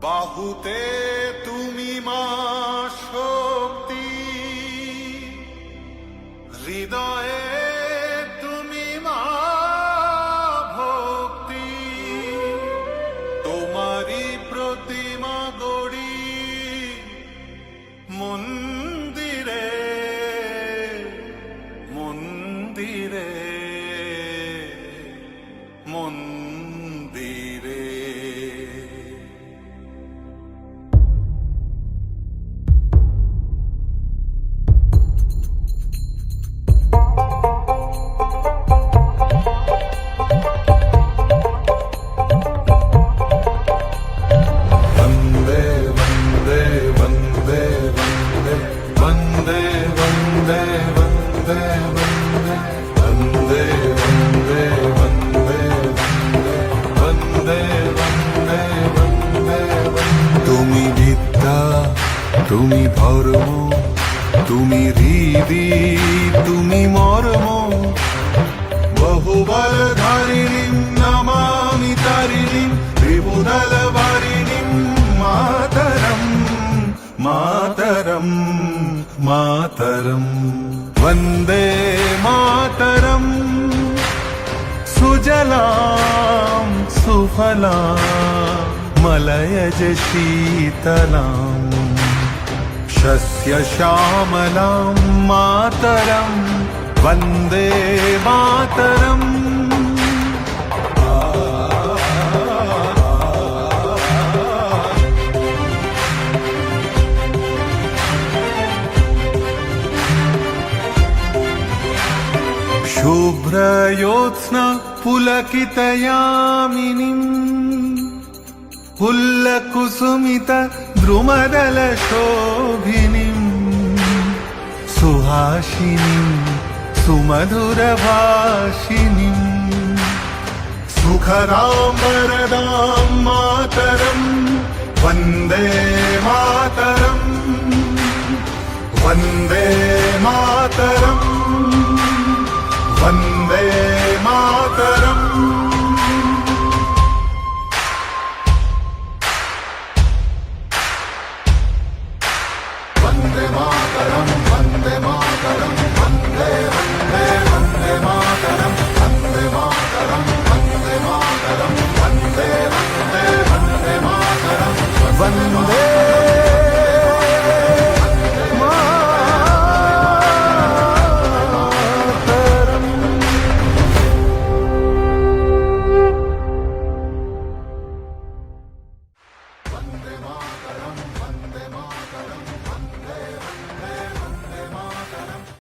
বাহুতে তুমি মা শক্তি, হৃদয়ে তুমি মা ভক্তি। তোমারি প্রতিমা গড়ি মন্দিরে মন্দিরে মন্দিরে। তুমি বিদ্যা, তুমি ধর্ম, তুমি হৃদি, তুমি মর্ম। বহুবল ধারিণীম নমামি তারিণীম, ত্রিভুদল বারিণীম মাতরম মাতরম মাতরম। वन्दे मातरम् सुजलां सुफलां मलयज शीतलां शस्यश्यामलां मातरं वन्दे मातरम्। शुभ्रयोत्स्ना पुलकितयामिनीम्, पुल्लकुसुमित द्रुमदलशोभिनीम्, सुहासिनीं सुमधुरभाषिणीम्, सुखदां वरदां मातरम् वन्दे मातरम् वन्दे मातरम् वन्दे मातरम्। वन्दे मातरम् वन्दे मातरम् वन्दे वन्दे वन्दे मातरम् वन्दे मातरम् वन्दे मातरम् वन्दे वन्दे वन्दे मातरम् वन्दे Vande Mataram, Vande Mataram.